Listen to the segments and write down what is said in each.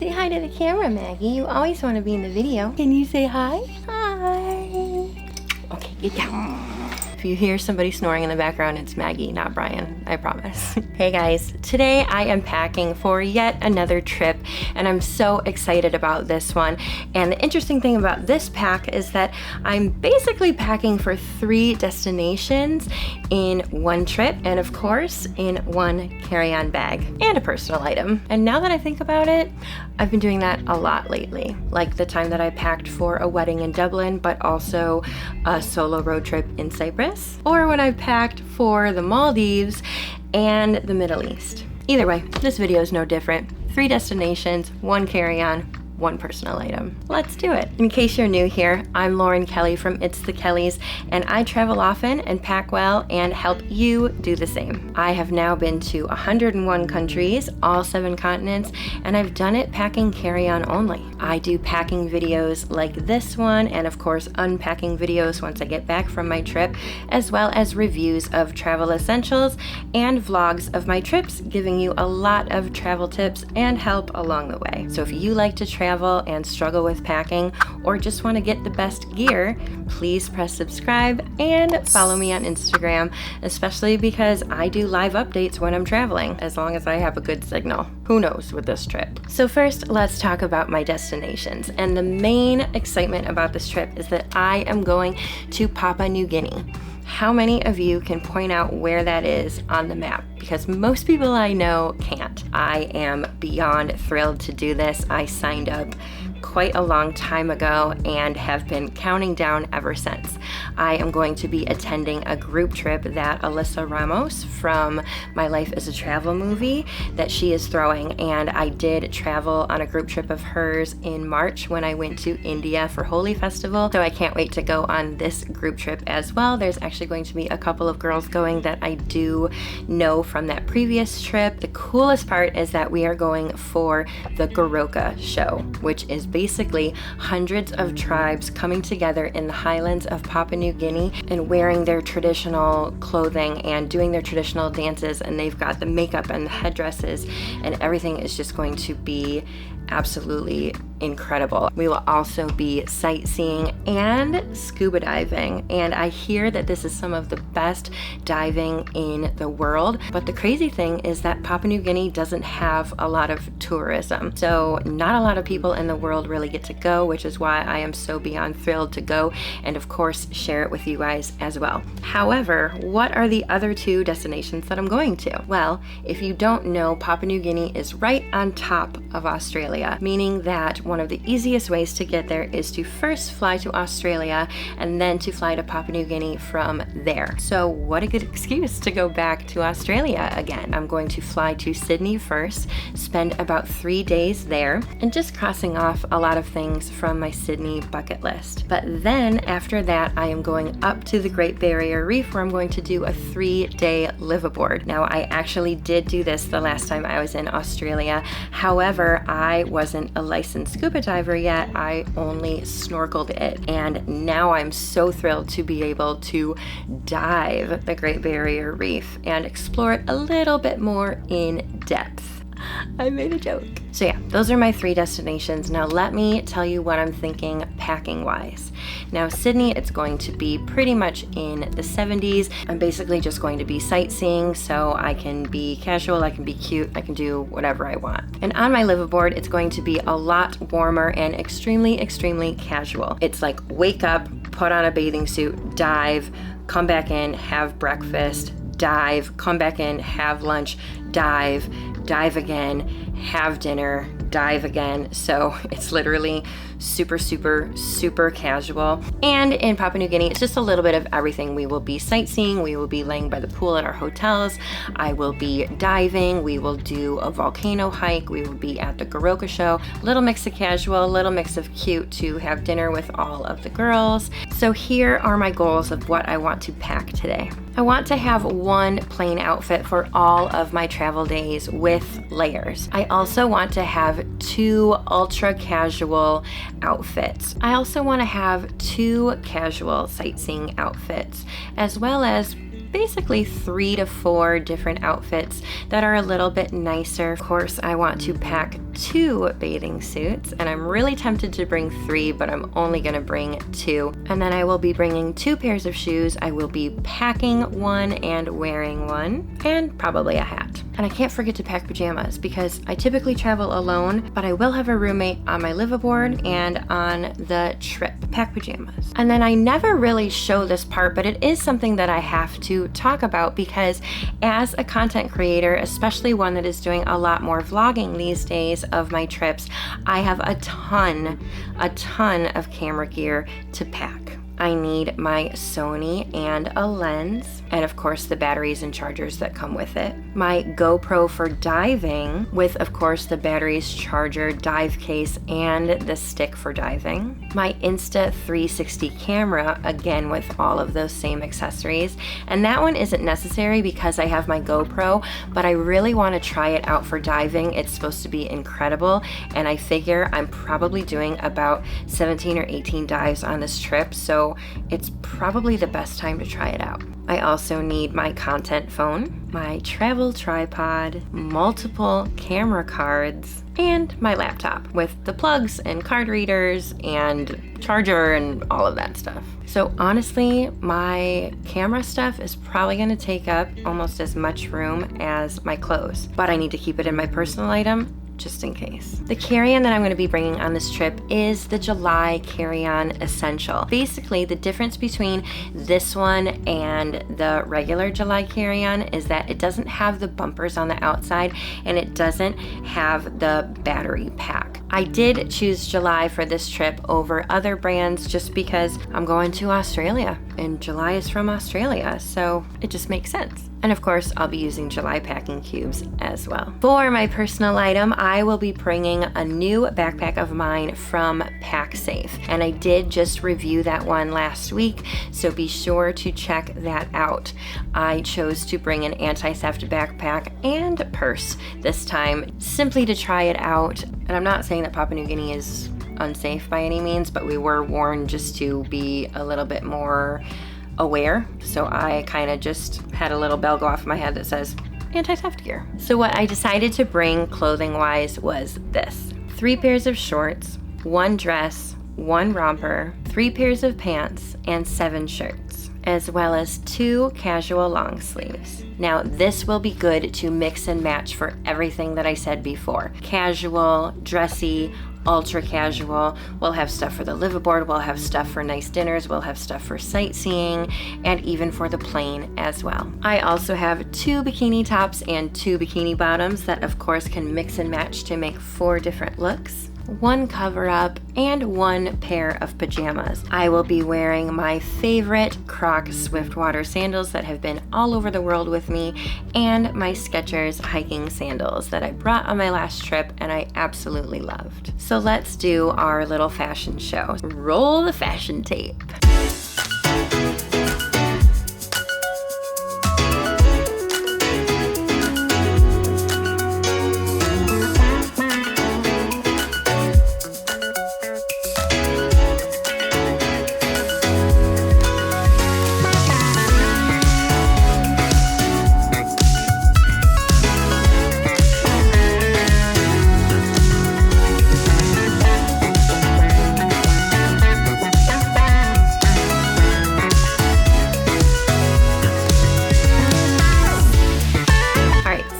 Say hi to the camera, Maggie. You always want to be in the video. Can you say hi? Hi. Okay, get down. If you hear somebody snoring in the background, it's Maggie, not Brian, I promise. Hey guys, today I am packing for yet another trip, and I'm so excited about this one. And the interesting thing about this pack is that I'm basically packing for 3 destinations in one trip, and of course, in one carry-on bag and a personal item. And now that I think about it, I've been doing that a lot lately. Like the time that I packed for a wedding in Dublin, but also a solo road trip in Cyprus. Or when I packed for the Maldives and the Middle East. Either way, this video is no different. 3 destinations, 1 carry-on, 1 personal item. Let's do it. In case you're new here, I'm Lauren Kelly from It's the Kellys, and I travel often and pack well and help you do the same. I have now been to 101 countries, all 7 continents, and I've done it packing carry-on only. I do packing videos like this one, and of course unpacking videos once I get back from my trip, as well as reviews of travel essentials and vlogs of my trips, giving you a lot of travel tips and help along the way. So if you like to travel and struggle with packing, or just want to get the best gear, please press subscribe and follow me on Instagram, especially because I do live updates when I'm traveling, as long as I have a good signal. Who knows with this trip? So first, let's talk about my destinations. And the main excitement about this trip is that I am going to Papua New Guinea. How many of you can point out where that is on the map? Because most people I know can't. I am beyond thrilled to do this. I signed up quite a long time ago and have been counting down ever since. I am going to be attending a group trip that Alyssa Ramos from My Life as a Travel movie that she is throwing, and I did travel on a group trip of hers in March when I went to India for Holi Festival, so I can't wait to go on this group trip as well. There's actually going to be a couple of girls going that I do know from that previous trip. The coolest part is that we are going for the Goroka show, which is basically hundreds of tribes coming together in the highlands of Papua New Guinea and wearing their traditional clothing and doing their traditional dances, and they've got the makeup and the headdresses, and everything is just going to be absolutely incredible. We will also be sightseeing and scuba diving, and I hear that this is some of the best diving in the world. But the crazy thing is that Papua New Guinea doesn't have a lot of tourism, so not a lot of people in the world really get to go, which is why I am so beyond thrilled to go and of course share it with you guys as well. However, what are the other 2 destinations that I'm going to? Well, if you don't know, Papua New Guinea is right on top of Australia, meaning that one of the easiest ways to get there is to first fly to Australia and then to fly to Papua New Guinea from there. So what a good excuse to go back to Australia again. I'm going to fly to Sydney first, spend about 3 days there, and just crossing off a lot of things from my Sydney bucket list. But then after that, I am going up to the Great Barrier Reef, where I'm going to do a 3-day liveaboard. Now, I actually did do this the last time I was in Australia. However, I wasn't a licensed scuba diver yet. I only snorkeled it, and now I'm so thrilled to be able to dive the Great Barrier Reef and explore it a little bit more in depth. I made a joke. So yeah, those are my 3 destinations. Now let me tell you what I'm thinking packing wise. Now Sydney, it's going to be pretty much in the 70s. I'm basically just going to be sightseeing, so I can be casual, I can be cute, I can do whatever I want. And on my liveaboard, it's going to be a lot warmer and extremely, extremely casual. It's like wake up, put on a bathing suit, dive, come back in, have breakfast, dive, come back in, have lunch, dive again, have dinner, dive again. So it's literally super, super, super casual. And in Papua New Guinea, it's just a little bit of everything. We will be sightseeing, we will be laying by the pool at our hotels, I will be diving, we will do a volcano hike, we will be at the Goroka show. Little mix of casual, little mix of cute to have dinner with all of the girls. So here are my goals of what I want to pack today. I want to have 1 plain outfit for all of my travel days with layers. I also want to have 2 ultra casual outfits. I also want to have 2 casual sightseeing outfits, as well as basically 3 to 4 different outfits that are a little bit nicer. Of course, I want to pack 2 bathing suits, and I'm really tempted to bring 3, but I'm only gonna bring 2. And then I will be bringing 2 pairs of shoes. I will be packing 1 and wearing 1, and probably a hat. And I can't forget to pack pajamas because I typically travel alone, but I will have a roommate on my liveaboard and on the trip. Pack pajamas. And then I never really show this part, but it is something that I have to talk about because as a content creator, especially one that is doing a lot more vlogging these days of my trips, I have a ton of camera gear to pack. I need my Sony and a lens, and of course the batteries and chargers that come with it. My GoPro for diving with, of course, the batteries, charger, dive case, and the stick for diving. My Insta360 camera, again with all of those same accessories. And that one isn't necessary because I have my GoPro, but I really want to try it out for diving. It's supposed to be incredible, and I figure I'm probably doing about 17 or 18 dives on this trip, so it's probably the best time to try it out. I also need my content phone, my travel tripod, multiple camera cards, and my laptop with the plugs and card readers and charger and all of that stuff. So honestly, my camera stuff is probably gonna take up almost as much room as my clothes, but I need to keep it in my personal item just in case. The carry-on that I'm going to be bringing on this trip is the July carry-on essential. Basically, the difference between this one and the regular July carry-on is that it doesn't have the bumpers on the outside and it doesn't have the battery pack. I did choose July for this trip over other brands just because I'm going to Australia and July is from Australia, so it just makes sense. And of course, I'll be using July packing cubes as well. For my personal item, I will be bringing a new backpack of mine from Pacsafe. And I did just review that one last week, so be sure to check that out. I chose to bring an anti-theft backpack and purse this time, simply to try it out. And I'm not saying that Papua New Guinea is unsafe by any means, but we were warned just to be a little bit more aware. So I kind of just had a little bell go off in my head that says anti-theft gear. So what I decided to bring clothing wise was this: 3 pairs of shorts, 1 dress, 1 romper, 3 pairs of pants, and 7 shirts, as well as 2 casual long sleeves. Now this will be good to mix and match for everything that I said before. Casual, dressy, ultra casual. We'll have stuff for the liveaboard, we'll have stuff for nice dinners, we'll have stuff for sightseeing, and even for the plane as well. I also have 2 bikini tops and 2 bikini bottoms that of course can mix and match to make 4 different looks. 1 cover up, and 1 pair of pajamas. I will be wearing my favorite Croc Swiftwater sandals that have been all over the world with me, and my Skechers hiking sandals that I brought on my last trip and I absolutely loved. So let's do our little fashion show. Roll the fashion tape.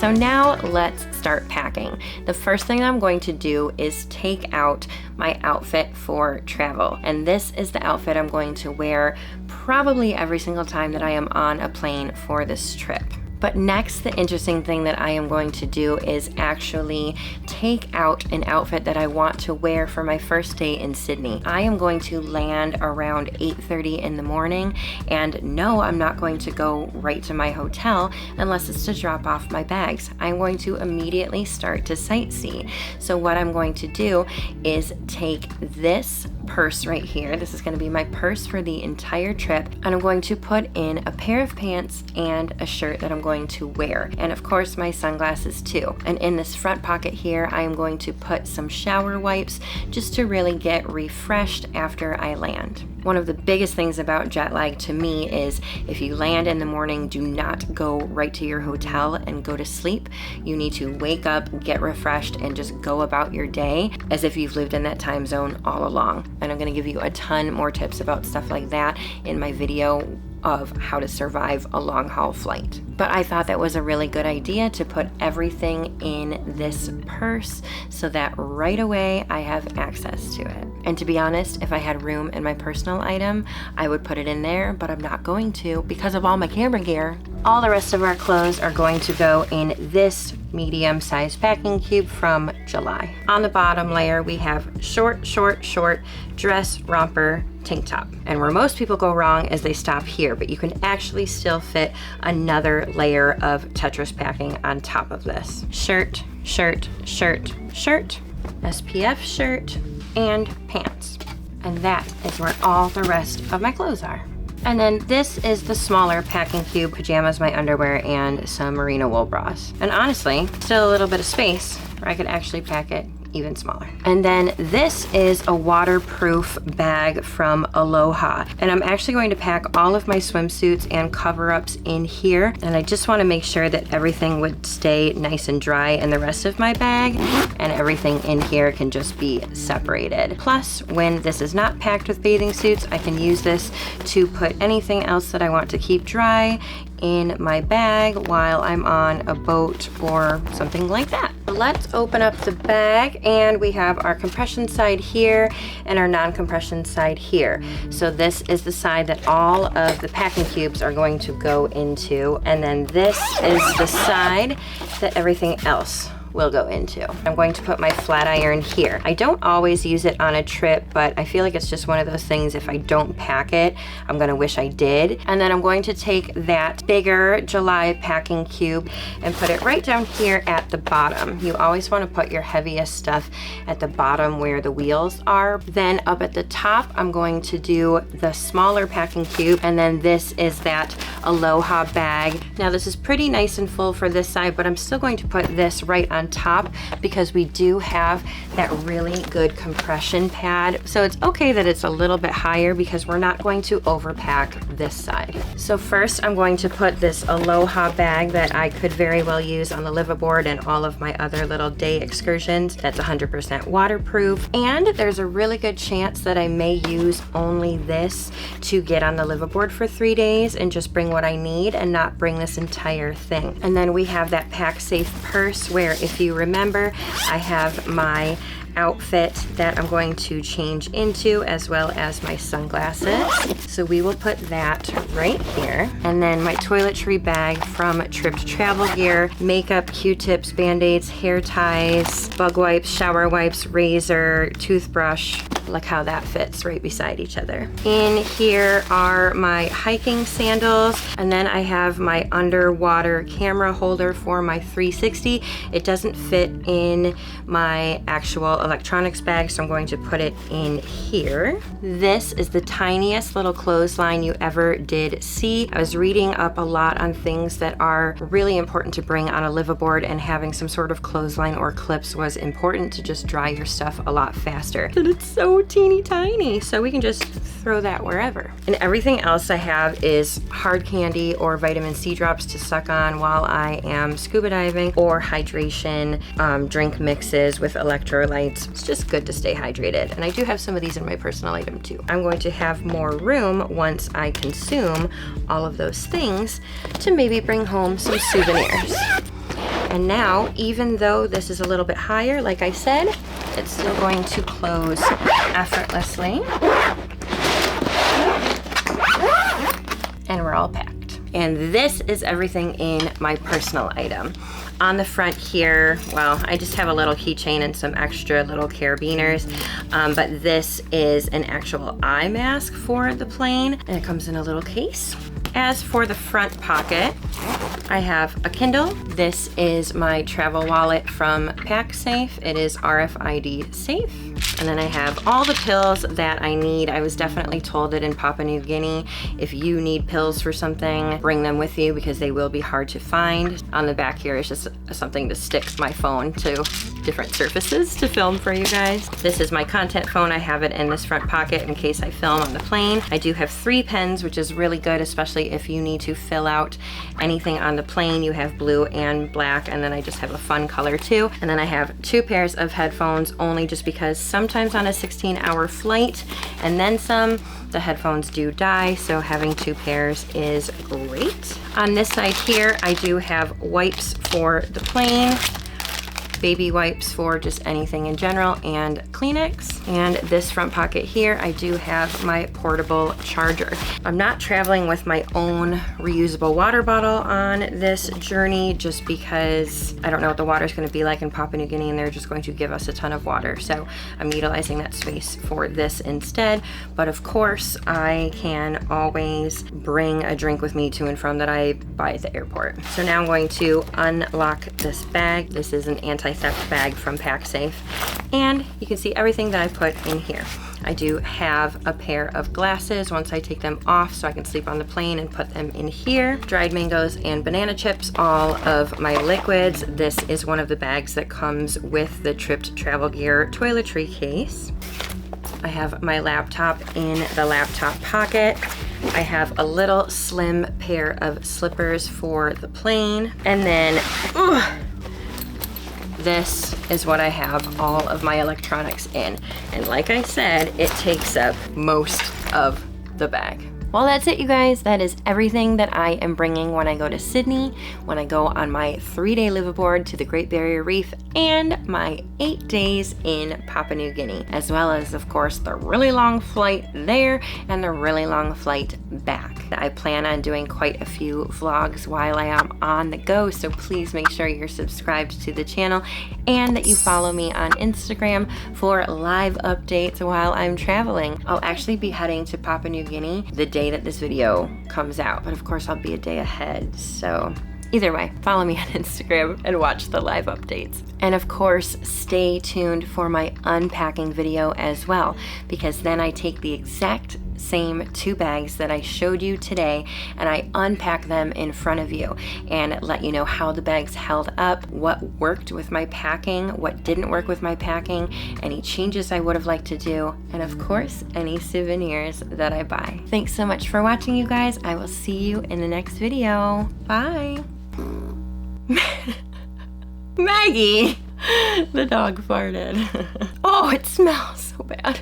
So now let's start packing. The first thing I'm going to do is take out my outfit for travel. And this is the outfit I'm going to wear probably every single time that I am on a plane for this trip. But next, the interesting thing that I am going to do is actually take out an outfit that I want to wear for my first day in Sydney. I am going to land around 8:30 in the morning, and no, I'm not going to go right to my hotel unless it's to drop off my bags. I'm going to immediately start to sightsee. So what I'm going to do is take this purse right here. This is gonna be my purse for the entire trip, and I'm going to put in a pair of pants and a shirt that I'm going to wear, and of course my sunglasses too. And in this front pocket here, I am going to put some shower wipes just to really get refreshed after I land. One of the biggest things about jet lag to me is if you land in the morning, do not go right to your hotel and go to sleep. You need to wake up, get refreshed, and just go about your day as if you've lived in that time zone all along. And I'm gonna give you a ton more tips about stuff like that in my video of how to survive a long haul flight. But I thought that was a really good idea to put everything in this purse so that right away I have access to it. And to be honest, if I had room in my personal item, I would put it in there, but I'm not going to because of all my camera gear. All the rest of our clothes are going to go in this medium-sized packing cube from July. On the bottom layer, we have short dress, romper, tank top. And where most people go wrong is they stop here, but you can actually still fit another layer of Tetris packing on top of this. Shirt, SPF shirt, and pants. And that is where all the rest of my clothes are. And then this is the smaller packing cube, pajamas, my underwear, and some merino wool bras. And honestly, still a little bit of space where I could actually pack it even smaller. And then this is a waterproof bag from Aloha. And I'm actually going to pack all of my swimsuits and cover-ups in here. And I just want to make sure that everything would stay nice and dry in the rest of my bag, and everything in here can just be separated. Plus, when this is not packed with bathing suits, I can use this to put anything else that I want to keep dry in my bag while I'm on a boat or something like that. So let's open up the bag, and we have our compression side here and our non-compression side here. So this is the side that all of the packing cubes are going to go into, and then this is the side that everything else will go into. I'm going to put my flat iron here. I don't always use it on a trip, but I feel like it's just one of those things, if I don't pack it, I'm gonna wish I did. And then I'm going to take that bigger July packing cube and put it right down here at the bottom. You always wanna put your heaviest stuff at the bottom where the wheels are. Then up at the top, I'm going to do the smaller packing cube, and then this is that Aloha bag. Now this is pretty nice and full for this side, but I'm still going to put this right on top because we do have that really good compression pad. So it's okay that it's a little bit higher because we're not going to overpack this side. So first I'm going to put this Aloha bag that I could very well use on the liveaboard and all of my other little day excursions. That's 100% waterproof, and there's a really good chance that I may use only this to get on the liveaboard for 3 days and just bring what I need and not bring this entire thing. And then we have that Pacsafe purse where, if you remember, I have my outfit that I'm going to change into, as well as my sunglasses. So we will put that right here. And then my toiletry bag from Tripped Travel Gear, makeup, Q-tips, band-aids, hair ties, bug wipes, shower wipes, razor, toothbrush. Look how that fits right beside each other. In here are my hiking sandals, and then I have my underwater camera holder for my 360. It doesn't fit in my actual electronics bag, so I'm going to put it in here. This is the tiniest little clothesline you ever did see. I was reading up a lot on things that are really important to bring on a liveaboard, and having some sort of clothesline or clips was important to just dry your stuff a lot faster. And it's so teeny tiny, so we can just throw that wherever. And everything else I have is hard candy or vitamin C drops to suck on while I am scuba diving, or hydration drink mixes with electrolytes. It's just good to stay hydrated. And I do have some of these in my personal item too. I'm going to have more room once I consume all of those things to maybe bring home some souvenirs. And now, even though this is a little bit higher, like I said, it's still going to close effortlessly. And we're all packed. And this is everything in my personal item. On the front here, well, I just have a little keychain and some extra little carabiners, but this is an actual eye mask for the plane, and it comes in a little case. As for the front pocket, I have a Kindle. This is my travel wallet from Pacsafe. It is RFID safe. And then I have all the pills that I need. I was definitely told that in Papua New Guinea, if you need pills for something, bring them with you because they will be hard to find. On the back here is just something to stick my phone to different surfaces to film for you guys. This is my content phone. I have it in this front pocket in case I film on the plane. I do have 3 pens, which is really good, especially if you need to fill out anything on the plane. You have blue and black, and then I just have a fun color too. And then I have 2 pairs of headphones, only just because sometimes on a 16-hour flight and then some, the headphones do die, so having 2 pairs is great. On this side here, I do have wipes for the plane, baby wipes for just anything in general, and Kleenex. And this front pocket here, I do have my portable charger. I'm not traveling with my own reusable water bottle on this journey just because I don't know what the water's gonna be like in Papua New Guinea, and they're just going to give us a ton of water. So I'm utilizing that space for this instead. But of course, I can always bring a drink with me to and from that I buy at the airport. So now I'm going to unlock this bag. This is an anti-theft bag from Pacsafe, and you can see everything that I put in here. I do have a pair of glasses once I take them off so I can sleep on the plane, and put them in here. Dried mangoes and banana chips, all of my liquids. This is one of the bags that comes with the Tripped Travel Gear toiletry case. I have my laptop in the laptop pocket. I have a little slim pair of slippers for the plane, and then this is what I have all of my electronics in. And like I said, it takes up most of the bag. Well, that's it, you guys. That is everything that I am bringing when I go to Sydney, when I go on my 3-day liveaboard to the Great Barrier Reef, and my 8 days in Papua New Guinea, as well as, of course, the really long flight there and the really long flight back. I plan on doing quite a few vlogs while I am on the go, so please make sure you're subscribed to the channel and that you follow me on Instagram for live updates while I'm traveling. I'll actually be heading to Papua New Guinea the day that this video comes out, but of course I'll be a day ahead, so either way, follow me on Instagram and watch the live updates. And of course, stay tuned for my unpacking video as well, because then I take the exact same 2 bags that I showed you today and I unpack them in front of you and let you know how the bags held up, what worked with my packing, what didn't work with my packing, any changes I would have liked to do, and of course, any souvenirs that I buy. Thanks so much for watching, you guys. I will see you in the next video. Bye. Maggie! The dog farted. Oh, it smells so bad.